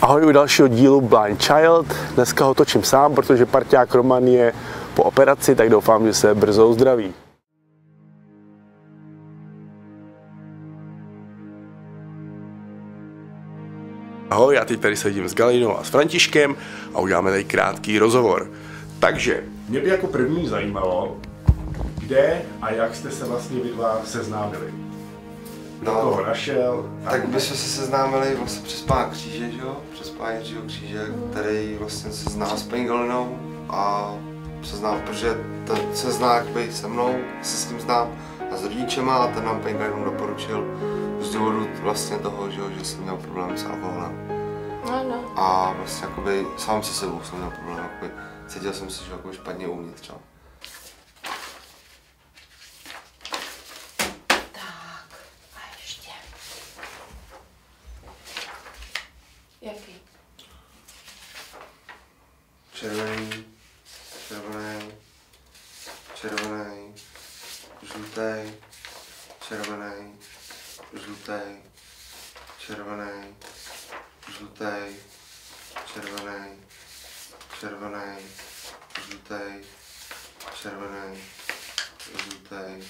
Ahoj u dalšího dílu Blind Child. Dneska ho točím sám, protože parťák Roman je po operaci, tak doufám, že se brzo uzdraví. Ahoj, já teď tady sedím s Galinou a s Františkem a uděláme tady krátký rozhovor. Takže, mě by jako první zajímalo, kde a jak jste se vlastně vy dva seznámili. Kdo toho našel? Tak my jsme se seznámili vlastně přes pána Kříže, že jo? Přes pána Jiřího Kříže, který vlastně se zná s paní Galinou a se zná, protože to se zná jakoby se mnou, se s ním znám a s rodičema a ten nám paní Galinu doporučil z důvodu vlastně toho, že jsem měl problém s alkoholem. Ano. A vlastně jakoby sám se sebou jsem měl problém, jakoby cítil jsem se, že jakoby špatně uvnitř. Jaký? Červený, žlutý, červený, žlutý, červený, žlutý, červený, červený, žlutý, červený, žlutý,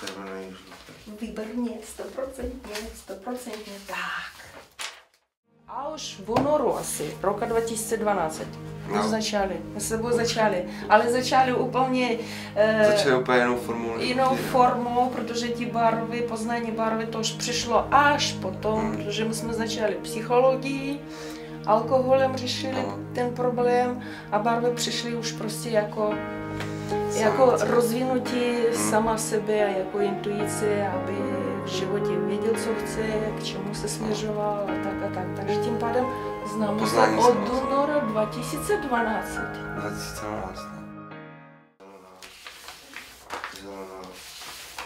červený, žlutý. Výborně, 100%, tak. A už v únoru asi, roka 2012, No. my s sebou začali, ale začali úplně jinou formou, protože ty barvy, poznání barvy, to už přišlo až potom, protože my jsme začali psychologii, alkoholem řešili ten problém a barvy přišly už prostě jako rozvinutí sama sebe a jako intuice, aby v životě věděl, co chce, k čemu se směřoval a tak. Takže tím pádem známe se od února 2012. 2012,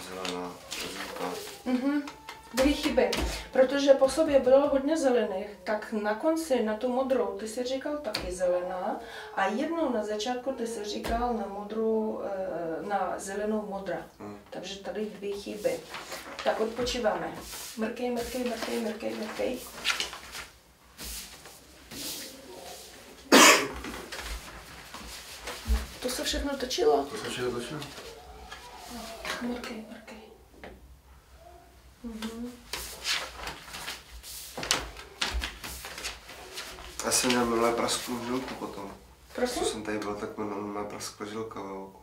zelená, žlutá. Dvě chyby, protože po sobě bylo hodně zelených, tak na konci na tu modrou ty jsi říkal taky zelená a jednou na začátku ty jsi říkal na modrou, na zelenou modrá. Takže tady dvě chyby. Tak odpočíváme. Mrkej. To se všechno točilo? To se všechno točilo. Mrkej. Já jsem měl minulé prasklou žilku potom. Prosím? Co jsem tady byl, tak minulé praskla žilka ve oku.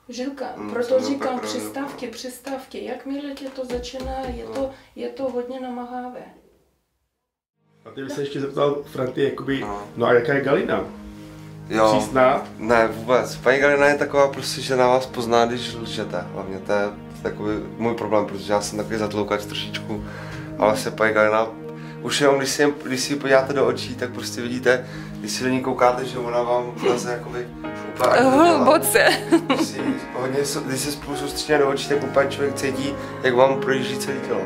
Žilka, proto říkám přestávky. Jakmile tě to začíná, je to hodně namáhavé. A ty bych se ještě zeptal, Franty, jakoby, no a jaká je Galina? Jo. Přísná? Ne, vůbec. Paní Galina je taková prostě, že na vás pozná, když lžete. Hlavně to je takový můj problém, protože já jsem takový zatloukač trošičku. A vlastně paní Galina, už jenom když si ji podíváte do očí, tak prostě vidíte, když si do ní koukáte, že ona vám vleze jakoby úplně hluboce. Když se spolu soustředí do očí, tak úplně člověk cítí, jak vám projíždí celé tělo.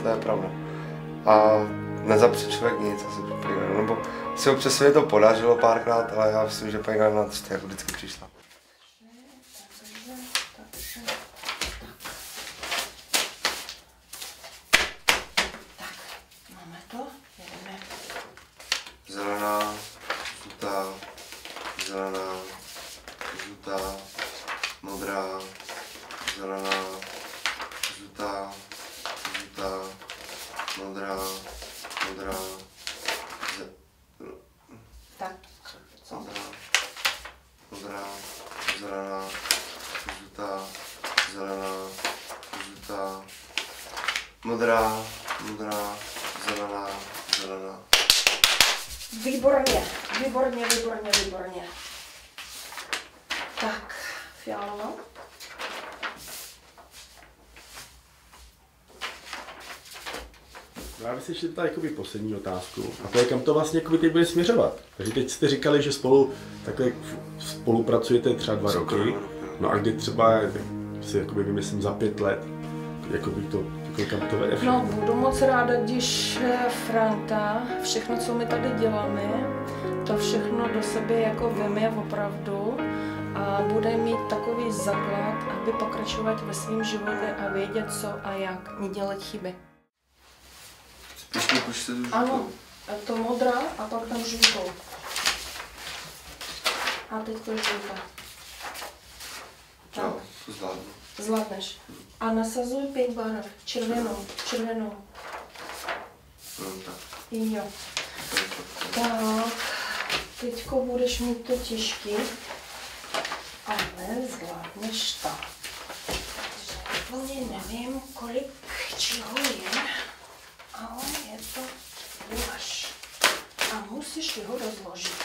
To je pravda. A nezapře člověk nic asi před paní Galinou, nebo si občas se mi to podařilo párkrát, ale já myslím, že paní Galina to jako vždycky přišla. Zelená, žlutá, modrá, zelená, žlutá, modrá, Tak. modrá, zelená, žlutá, modrá, zelená. Výborně. Tak, fialová. Já bych si ještě ptal jakoby poslední otázku. A to je, kam to vlastně jakoby teď bude směřovat. Takže teď jste říkali, že spolupracujete třeba 2 roky. No a kdy třeba, si jakoby vymyslím za 5 let, jakoby to, kam to vede? No, budu moc ráda, když Franta, všechno, co my tady děláme, to všechno do sebe jako veme opravdu a bude mít takový základ, aby pokračovat ve svém životě a vědět co a jak, nedělat chyby. Píšník už se Ano, to modrá a pak tam žlutou. A teď to žlutá. Jo, to zvládnu. Zvládneš. A nasazuj 5 barev. Červenou. No, tak. Jo. Tak, teďko budeš mít to těžký, ale zvládneš to. Úplně nevím, kolik čeho je, ale je to guláš. A musíš ho rozložit.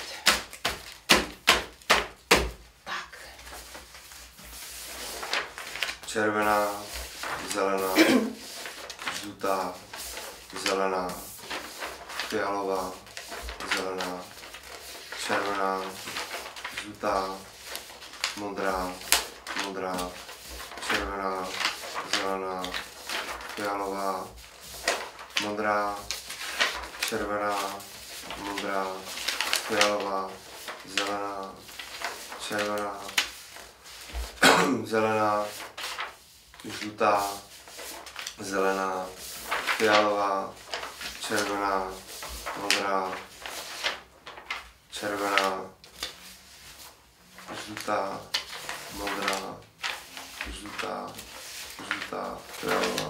Tak. Červená, zelená, žlutá, zelená, fialová, zelená, červená, žlutá, modrá, červená, zelená, fialová, modrá, červená, fialová, zelená, červená, zelená, žlutá, zelená, fialová, červená, modrá, červená, žlutá, modrá, žlutá, fialová,